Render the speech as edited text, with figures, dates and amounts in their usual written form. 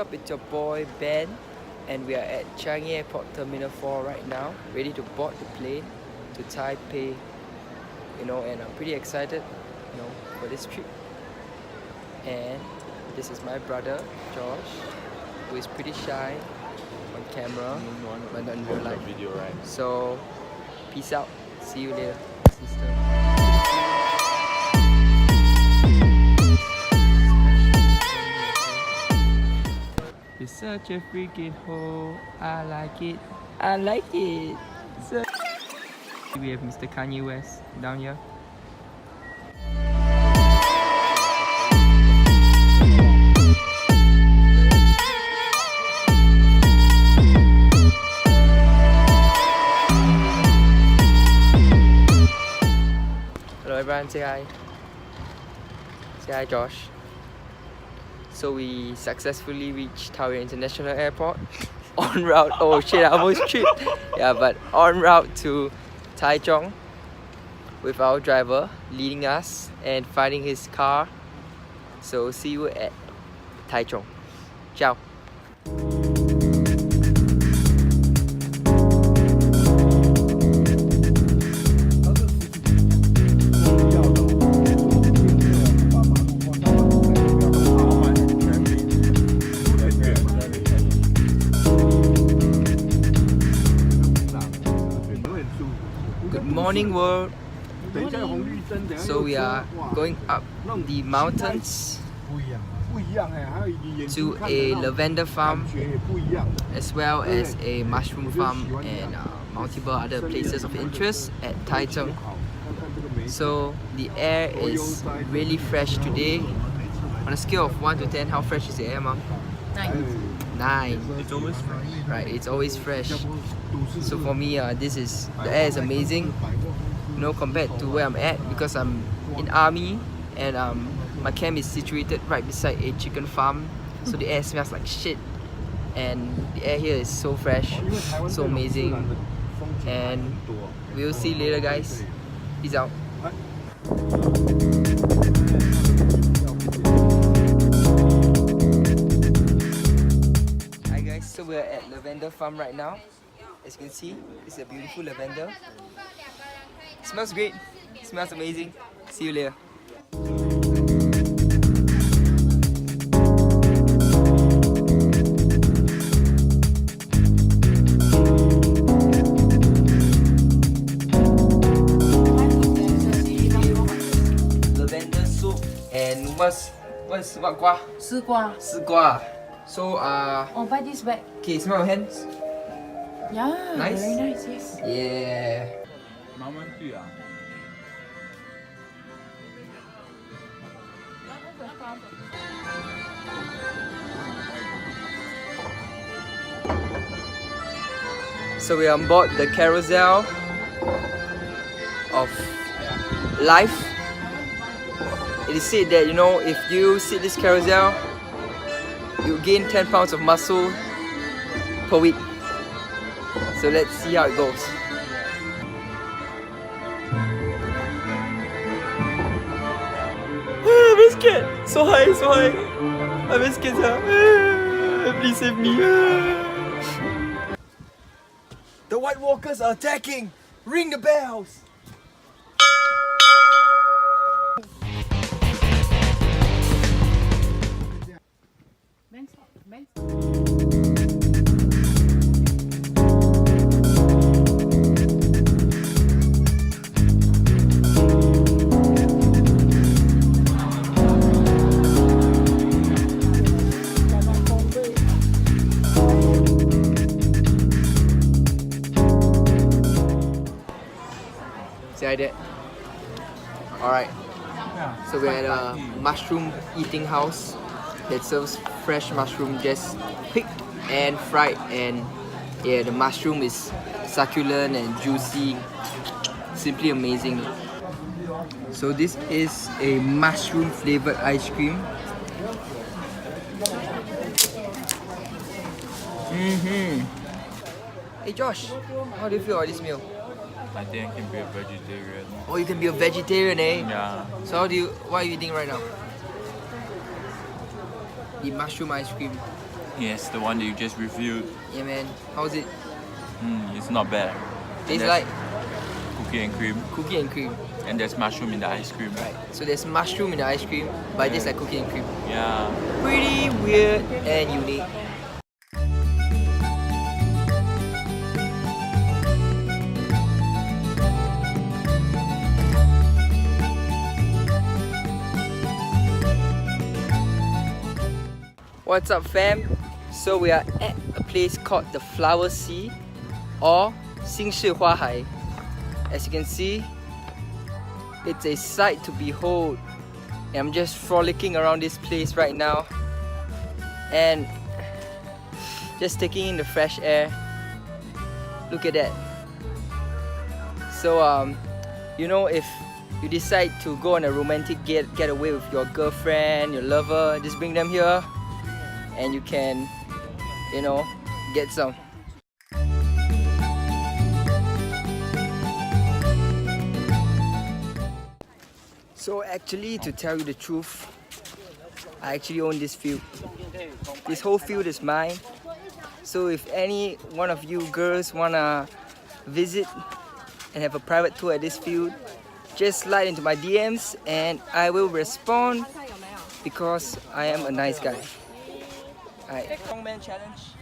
up? It's your boy Ben, and we are at Changi Airport Terminal 4 right now, ready to board the plane to Taipei. And I'm pretty excited, for this trip. And this is my brother Josh, who is pretty shy on camera, but not in real life. Video, right? So, peace out. See you later, sister. It's such a freaking hole. I like it. I like it. We have Mr. Kanye West down here. Hello everyone, say hi. Say hi, Josh. So we successfully reached Taiwan International Airport en route. Oh shit, I almost tripped. Yeah, but en route to Taichung with our driver leading us and finding his car. So see you at Taichung. Ciao. Good morning world. So we are going up the mountains to a lavender farm as well as a mushroom farm and multiple other places of interest at Taichung. So the air is really fresh today. On a scale of 1 to 10, how fresh is the air, Mom? 9. It's always fresh. Right, it's always fresh. So for me, the air is amazing. Compared to where I'm at, because I'm in army and my camp is situated right beside a chicken farm. So the air smells like shit, and the air here is so fresh, so amazing. And we'll see you later, guys. Peace out. Hi guys, so we're at Lavender Farm right now. As you can see, it's a beautiful lavender. It smells great. It smells amazing. See you later. Lavender soup and what gua? 丝瓜. Gua. So Oh, buy this bag. okay, smell your hands. Yeah, Nice? very nice, yes. Yeah. So we're on board the carousel of life. It is said that if you sit this carousel, you gain 10 pounds of muscle per week. So let's see how it goes. I'm very scared. So high. I'm very scared. Please save me. The White Walkers are attacking. Ring the bells. Say that. Alright. So we're at a mushroom eating house that serves fresh mushroom just picked and fried, and yeah, the mushroom is succulent and juicy. Simply amazing. So this is a mushroom flavored ice cream. Hey Josh, how do you feel about this meal? I think I can be a vegetarian. Oh, you can be a vegetarian, eh? Yeah. So what are you eating right now? The mushroom ice cream. Yes, the one that you just reviewed. Yeah, man. How's it? It's not bad. Tastes There's like cookie and cream, cookie and cream. and there's mushroom in the ice cream. Right. So there's mushroom in the ice cream, but it tastes like cookie and cream. Yeah. Pretty weird and unique. What's up, fam? So we are at a place called the Flower Sea or Xinshe Hai. As you can see, it's a sight to behold. And I'm just frolicking around this place right now and just taking in the fresh air. Look at that. So you know, if you decide to go on a romantic getaway with your girlfriend, your lover, just bring them here and you can, you know, get some. So actually, to tell you the truth, I actually own this field. This whole field is mine. So if any one of you girls wanna visit and have a private tour at this field, just slide into my DMs and I will respond because I am a nice guy. Alright. Strongman challenge.